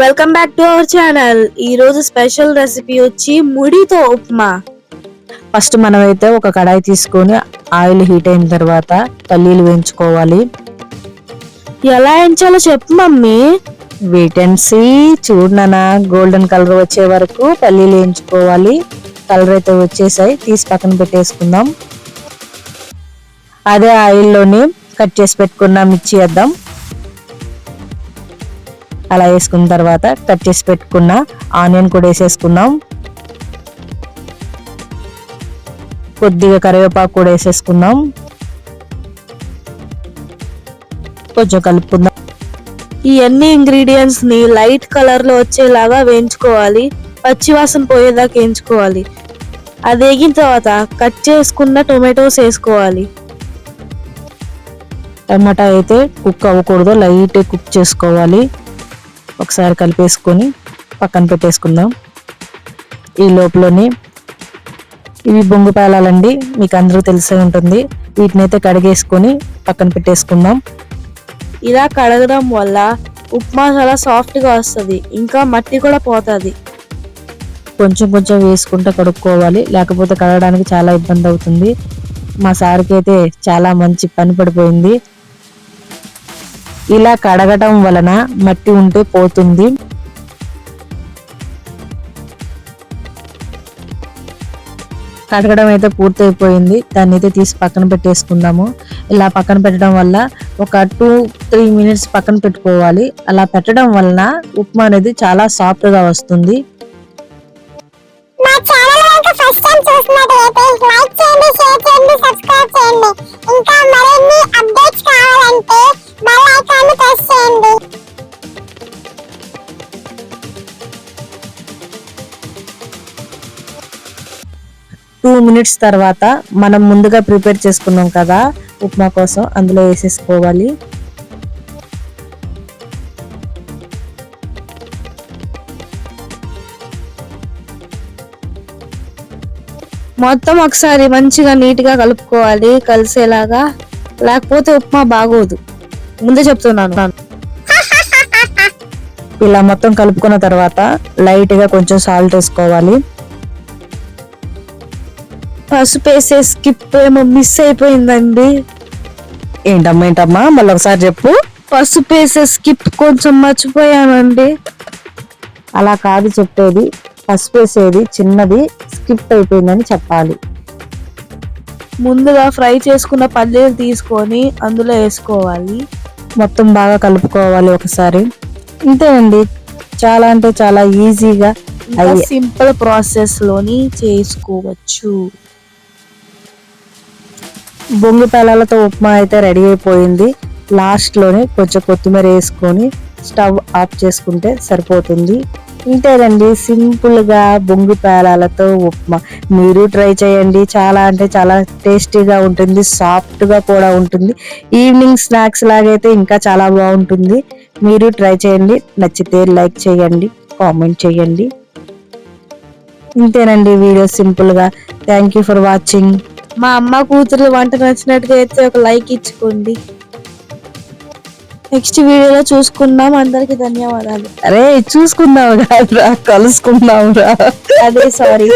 Welcome back to our channel. ఈ రోజు special recipe వచ్చి ముడితో ఉప్మా. ఫస్ట్ మనమైతే ఒక కడాయి తీసుకొని ఆయిల్ హీట్ అయిన తర్వాత పల్లీలు వేయించుకోవాలి. ఎలా వేయించాలో చెప్పు మమ్మీ. Wait and see. చూడనా, గోల్డెన్ కలర్ వచ్చే వరకు పల్లీలు వేయించుకోవాలి. కలర్ అయితే వచ్చేసాయి, తీసి పక్కన పెట్టేసుకుందాం. అదే ఆయిల్లోని కట్ చేసి పెట్టుకున్న మిర్చి వేద్దాం. అలా వేసుకున్న తర్వాత కట్ చేసి పెట్టుకున్న ఆనియన్ కూడా వేసేసుకుందాం. కొద్దిగా కరివేపాకు కూడా వేసేసుకుందాం. కొంచెం కలుపుకుందాం. ఈ అన్ని ఇంగ్రీడియంట్స్ ని లైట్ కలర్ లో వచ్చేలాగా వేయించుకోవాలి. పచ్చివాసన పోయేదాకా వేయించుకోవాలి. అది వేగిన తర్వాత కట్ చేసుకున్న టొమాటోస్ వేసుకోవాలి. టమాటా అయితే కుక్ అవ్వకూడదు, లైట్ కుక్ చేసుకోవాలి. ఒకసారి కలిపేసుకొని పక్కన పెట్టేసుకుందాం. ఈ లోపలని ఇవి బొంగు పేలాలండి, మీకు అందరూ తెలిసే ఉంటుంది. వీటిని అయితే కడిగేసుకొని పక్కన పెట్టేసుకుందాం. ఇలా కడగడం వల్ల ఉప్మా చాలా సాఫ్ట్ గా వస్తుంది, ఇంకా మట్టి కూడా పోతుంది. కొంచెం కొంచెం వేసుకుంటూ కడుక్కోవాలి, లేకపోతే కడగడానికి చాలా ఇబ్బంది అవుతుంది. మా సార్కి అయితే చాలా మంచి పని పడిపోయింది. ఇలా కడగటం వలన మట్టి ఉంటే పోతుంది. కడగడం అయితే పూర్తయిపోయింది. దాన్ని అయితే తీసి పక్కన పెట్టేసుకుందాము. ఇలా పక్కన పెట్టడం వల్ల ఒక 2-3 మినిట్స్ పక్కన పెట్టుకోవాలి. అలా పెట్టడం వలన ఉప్మా అనేది చాలా సాఫ్ట్ గా వస్తుంది. ఇంకా మరిన్ని అప్డేట్స్ కావాలంటే బెల్ ఐకాన్ ప్రెస్ చేయండి. 2 మినిట్స్ తర్వాత మనం ముందుగా ప్రిపేర్ చేసుకున్నాం కదా ఉప్మా కోసం, అందులో వేసేసుకోవాలి. మొత్తం ఒకసారి మంచిగా నీట్ గా కలుపుకోవాలి, కలిసేలాగా. లేకపోతే ఉప్మా బాగోదు, ముందే చెప్తున్నాను. ఇలా మొత్తం కలుపుకున్న తర్వాత లైట్ గా కొంచెం సాల్ట్ వేసుకోవాలి. పసుపు వేసే స్కిప్ ఏమో మిస్ అయిపోయిందండి. ఏంటమ్మా మళ్ళీ ఒకసారి చెప్పు. పసుపు వేసే స్కిప్ కొంచెం మర్చిపోయానండి. అలా కాదు చెప్పేది, పసుపు వేసేది చిన్నది స్కిప్ అయిపోయిందని చెప్పాలి. ముందుగా ఫ్రై చేసుకున్న పల్లీలు తీసుకొని అందులో వేసుకోవాలి. మొత్తం బాగా కలుపుకోవాలి ఒకసారి. ఇంతేనండి, చాలా అంటే చాలా ఈజీగా సింపుల్ ప్రాసెస్ లోని చేసుకోవచ్చు. బొంగు పేలాలతో ఉప్మా అయితే రెడీ అయిపోయింది. లాస్ట్ లోనే కొంచెం కొత్తిమీర వేసుకొని స్టవ్ ఆఫ్ చేసుకుంటే సరిపోతుంది. ఇంతేనండి, సింపుల్ గా బొంగు పేలాలతో ఉప్మా. మీరు ట్రై చేయండి, చాలా అంటే చాలా టేస్టీగా ఉంటుంది, సాఫ్ట్ గా కూడా ఉంటుంది. ఈవినింగ్ స్నాక్స్ లాగైతే ఇంకా చాలా బాగుంటుంది. మీరు ట్రై చేయండి, నచ్చితే లైక్ చేయండి, కామెంట్ చేయండి. ఇంతేనండి వీడియో సింపుల్ గా. Thank you for watching. మా అమ్మ కూతురు వంట నచ్చినట్టుగా అయితే ఒక లైక్ ఇచ్చుకోండి. నెక్స్ట్ వీడియోలో చూసుకుందాం. అందరికి ధన్యవాదాలు. అరే చూసుకుందాం, కలుసుకుందాం రా. అదే సారీ.